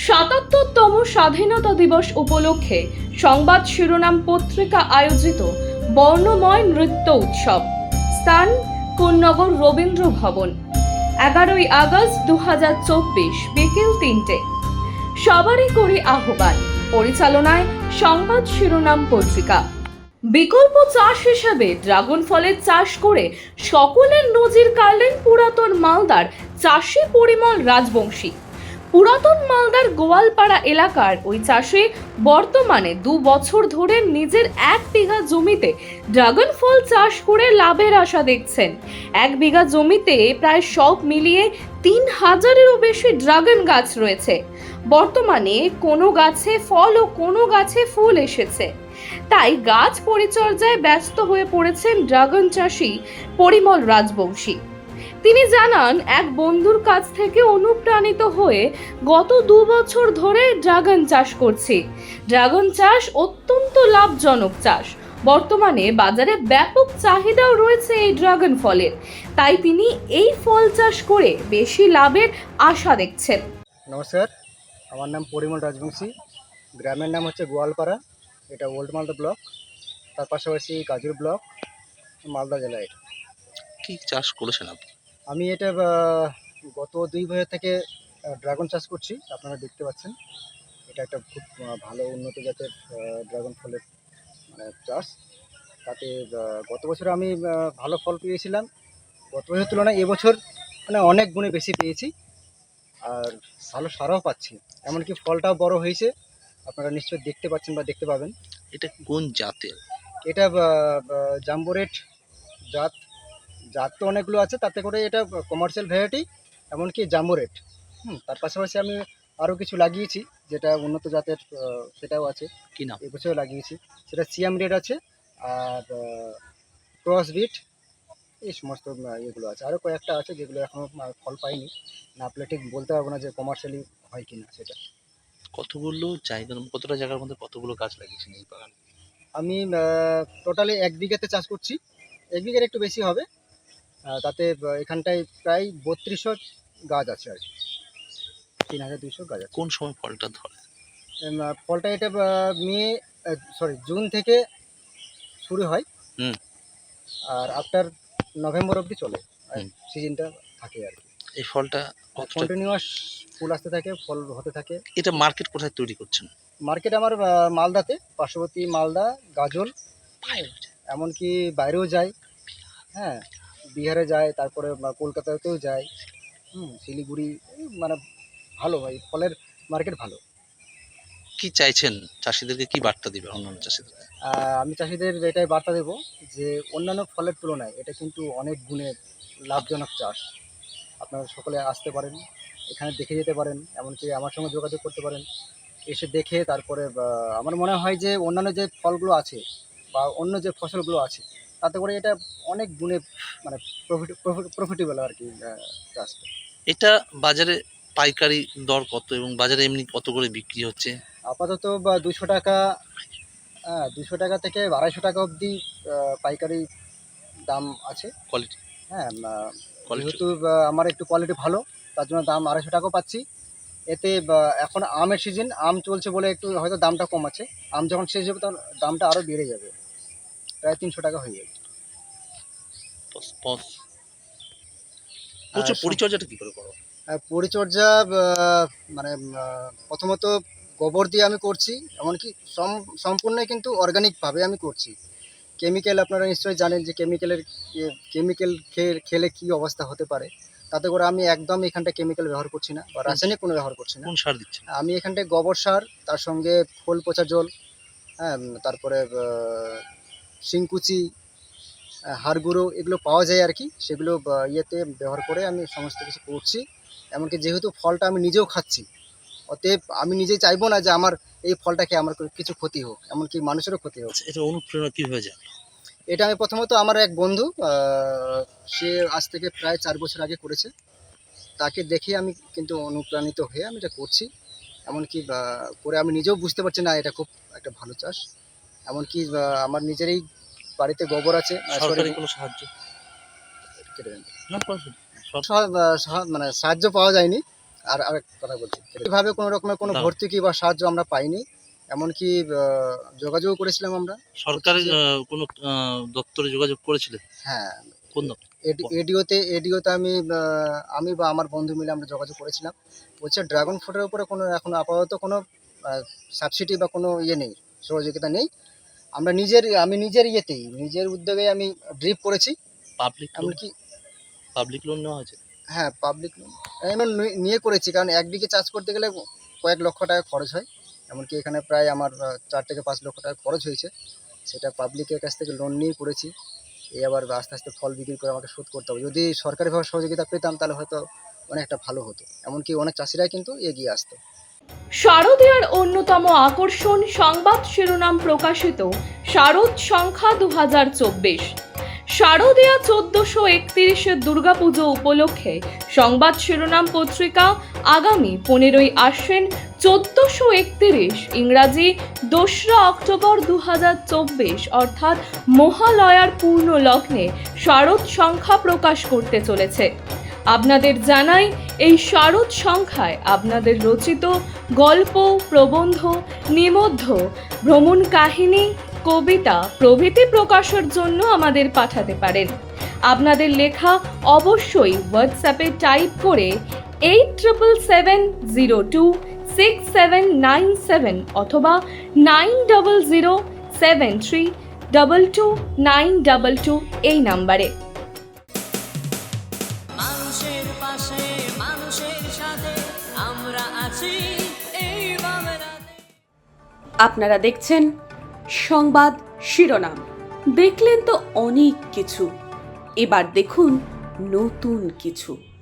৭৭তম স্বাধীনতা দিবস উপলক্ষে সংবাদ শিরোনাম পত্রিকা আয়োজিত বর্ণময় নৃত্য উৎসব। স্থান কোন্নগর রবীন্দ্র ভবন। 11ই আগস্ট 2024 বিকেল 3টে। সবারই করি আহ্বান। পরিচালনায় সংবাদ শিরোনাম পত্রিকা। বিকল্প চাষ হিসেবে ড্রাগন ফলের চাষ করে সকলের নজির কাড়লেন পুরাতন মালদার চাষি পরিমল রাজবংশী। পুরাতন মালদার গোয়ালপাড়া এলাকার ওই চাষি বর্তমানে 2 বছর ধরে নিজের 1 বিঘা জমিতে ড্রাগন ফল চাষ করে লাভের আশা দেখছেন। 1 বিঘা জমিতে প্রায় সব মিলিয়ে 3000-এরও বেশি ড্রাগন গাছ রয়েছে। বর্তমানে কোনো গাছে ফল ও কোনো গাছে ফুল এসেছে। তাই গাছ পরিচর্যায় ব্যস্ত হয়ে পড়েছেন ড্রাগন চাষি পরিমল রাজবংশী। তিনি জানান, এক বন্ধুর কাছ থেকে অনুপ্রাণিত হয়ে গত 2 বছর ধরে ড্রাগন চাষ করছি। ড্রাগন চাষ অত্যন্ত লাভজনক চাষ। বর্তমানে বাজারে ব্যাপক চাহিদাও রয়েছে এই ড্রাগন ফলের। তাই তিনি এই ফল চাষ করে বেশি লাভের আশা দেখছেন। নমস্কার, আমার নাম পরিমল রাজবংশী। গ্রামের নাম হচ্ছে গোয়ালপাড়া, এটা ওল্ড মালদা ব্লক, তার পাশাপাশি গাজর ব্লক, মালদা জেলায়। কি চাষ করেছেন আপনি? আমি এটা গত 2 বছর থেকে ড্রাগন চাষ করছি। আপনারা দেখতে পাচ্ছেন এটা একটা খুব ভালো উন্নত জাতের ড্রাগন ফলের চাষ। তাতে গত বছর আমি ভালো ফল পেয়েছিলাম। গত বছরের তুলনায় এবছর অনেক গুণে বেশি পেয়েছি আর ভালো সারাও পাচ্ছি। এমনকি ফলটাও বড় হয়েছে, আপনারা নিশ্চয়ই দেখতে পাচ্ছেন বা দেখতে পাবেন। এটা কোন জাতের? এটা জাম্বোরেট জাত। জাত তো অনেকগুলো আছে, তাতে করে এটা কমার্শিয়াল ভ্যারাইটি, এমনকি জাম্বোরেট। তার পাশাপাশি আমি আরও কিছু লাগিয়েছি যেটা উন্নত জাতের, সেটাও আছে। কি নাম? এবছরও লাগিয়েছি, সেটা সিয়াম রেড আছে আর ক্রস বিট, এই সমস্ত এগুলো আছে। আরও কয়েকটা আছে যেগুলো এখনও ফল পাইনি, না পেলে ঠিক বলতে পারবো না যে কমার্শিয়ালি হয় কিনা সেটা। কতগুলো জায়গার, কতটা জায়গার মধ্যে কতগুলো গাছ লাগিয়েছেন এই বাগানে? আমি টোটালি 1 বিঘাতে চাষ করছি। 1 বিঘার একটু বেশি হবে। তাতে এখানটায় প্রায় 3200 গাছ আছে আর কি, 3200 গাছ আছে। কোন সময় ফলটা ধরে? ফলটা এটা জুন থেকে শুরু হয় আর আফটার নভেম্বর অবধি চলে, সিজনটা থাকে আর কি। এই ফলটা কন্টিনিউয়াস ফুল আসতে থাকে, ফল হতে থাকে। এটা মার্কেট কোথায় তৈরি করছেন? মার্কেট আমার মালদাতে, পার্শ্ববর্তী মালদা, গাজল, এমনকি বাইরেও যায়। হ্যাঁ, বিহারে যায়, তারপরে কলকাতাতেও যায়, শিলিগুড়ি। ভালো ভাই, ফলের মার্কেট ভালো। কি চাইছেন চাষিদেরকে, কি বার্তা দিবে অন্যান্য চাষিদের? আমি চাষিদের এটাই বার্তা দেব যে অন্যান্য ফলের তুলনায় এটা কিন্তু অনেক গুণে লাভজনক চাষ। আপনারা সকলে আসতে পারেন, এখানে দেখে যেতে পারেন, এমনকি আমার সঙ্গে যোগাযোগ করতে পারেন। এসে দেখে তারপরে আমার মনে হয় যে অন্যান্য যে ফলগুলো আছে বা অন্য যে ফসলগুলো আছে, তাতে করে এটা অনেক গুণে প্রফিটেবল আর কি চাষটা। এটা বাজারে পাইকারি দর কত এবং বাজারে এমনি কত করে বিক্রি হচ্ছে? আপাতত 200 টাকা, 200 টাকা থেকে 250 টাকা অবধি পাইকারি দাম আছে। কোয়ালিটি? হ্যাঁ, যেহেতু আমার একটু কোয়ালিটি ভালো, তার জন্য দাম 250 টাকাও পাচ্ছি। এতে এখন আমের সিজন, আম চলছে বলে একটু হয়তো দামটা কম আছে। আম যখন শেষ হবে তখন দামটা আরও বেড়ে যাবে, প্রায় 300 টাকা হয়ে যাবে। পরিচর্যাটা কি করে করো? পরিচর্যা প্রথমত গোবর দিয়ে আমি করছি, এমনকি সম্পূর্ণ কিন্তু অর্গানিকভাবে আমি করছি। কেমিক্যাল, আপনারা নিশ্চয়ই জানেন যে কেমিক্যাল খেলে কী অবস্থা হতে পারে। তাতে করে আমি একদম এখানটায় কেমিক্যাল ব্যবহার করছি না বা রাসায়নিক কোনো ব্যবহার করছি না। কোন সার দিচ্ছেন? আমি এখানটায় গোবর সার, তার সঙ্গে খোল পচা জল, হ্যাঁ, তারপরে শিংকুচি, হাড় গুঁড়ো, এগুলো পাওয়া যায় আর কি। সেগুলো ইয়েতে ব্যবহার করে আমি সমস্ত কিছু করছি। এমনকি যেহেতু ফলটা আমি নিজেও খাচ্ছি, অতএব আমি নিজেই চাইবো না যে আমার এই ফলটা খেয়ে আমার কিছু ক্ষতি হোক, এমনকি মানুষেরও ক্ষতি হোক। এটা অনুপ্রেরণা কীভাবে যায়? এটা আমি প্রথমত আমার এক বন্ধু, সে আজ থেকে প্রায় 4 বছর আগে করেছে। তাকে দেখে আমি কিন্তু অনুপ্রাণিত হয়ে আমি এটা করছি। এমনকি করে আমি নিজেও বুঝতে পারছি না এটা খুব একটা ভালো চাষ। এমনকি আমার নিজেরই বাড়িতে গোবর আছে। সরকারি কোনো সাহায্য? সাহায্য পাওয়া যায়নি, আর আরেক কথা বলছি, এভাবে কোনো রকমের কোনো দাও। ভর্তুকি বা সাহায্য আমরা পাইনি। এমনকি যোগাযোগও করেছিলাম আমরা। সরকারের কোনো দপ্তরে যোগাযোগ করেছিলেন? হ্যাঁ, কোন দপ্তর? এডিওতে আমি বা আমার বন্ধু মিলে আমরা যোগাযোগ করেছিলাম। বলছে ড্রাগন ফ্রুটের উপরে কোনো এখন আপাতত কোনো সাবসিডি বা কোনো ইয়ে নেই, সহযোগিতা নেই। আমি নিজের উদ্যোগে আমি ড্রিপ করেছি। এমনকি পাবলিক লোন নেওয়া হয়েছে? হ্যাঁ, পাবলিক এমন নিয়ে করেছি, কারণ 1 বিঘে চাষ করতে গেলে কয়েক লক্ষ টাকা খরচ হয়। এমনকি এখানে প্রায় আমার 4 থেকে 5 লক্ষ টাকা খরচ হয়েছে। সেটা পাবলিকের কাছ থেকে লোন নিয়েই করেছি। এই আবার আস্তে আস্তে ফল বিক্রি করে আমাকে শোধ করতে হবে। যদি সরকারিভাবে সহযোগিতা পেতাম তাহলে হয়তো অনেকটা ভালো হতো। এমনকি অনেক চাষিরাই কিন্তু এগিয়ে আসতো। শারদীয়ার অন্যতম আকর্ষণ সংবাদ শিরোনাম প্রকাশিত শারদ সংখ্যা 2024। শারদীয়া 1431 দুর্গাপুজো উপলক্ষে সংবাদ শিরোনাম পত্রিকা আগামী 15ই আশ্বিন 1431 ইংরাজি 2রা অক্টোবর 2024 অর্থাৎ মহালয়ার পূর্ণ লগ্নে শারদ সংখ্যা প্রকাশ করতে চলেছে। আপনাদের জানাই, এই শারদ সংখ্যায় আপনাদের রচিত গল্প, প্রবন্ধ, নিবন্ধ, ভ্রমণ কাহিনী, কবিতা প্রভৃতি প্রকাশের জন্য আমাদের পাঠাতে পারেন। আপনাদের লেখা অবশ্যই হোয়াটসঅ্যাপে টাইপ করে 87026797 অথবা 9007322922 এই নাম্বারে। মানুষের পাশে মানুষের সাথে আমরা আছি এই বাংলাতে। আপনারা দেখছেন সংবাদ শিরোনাম। দেখলেন তো অনেক কিছু, এবার দেখুন নতুন কিছু।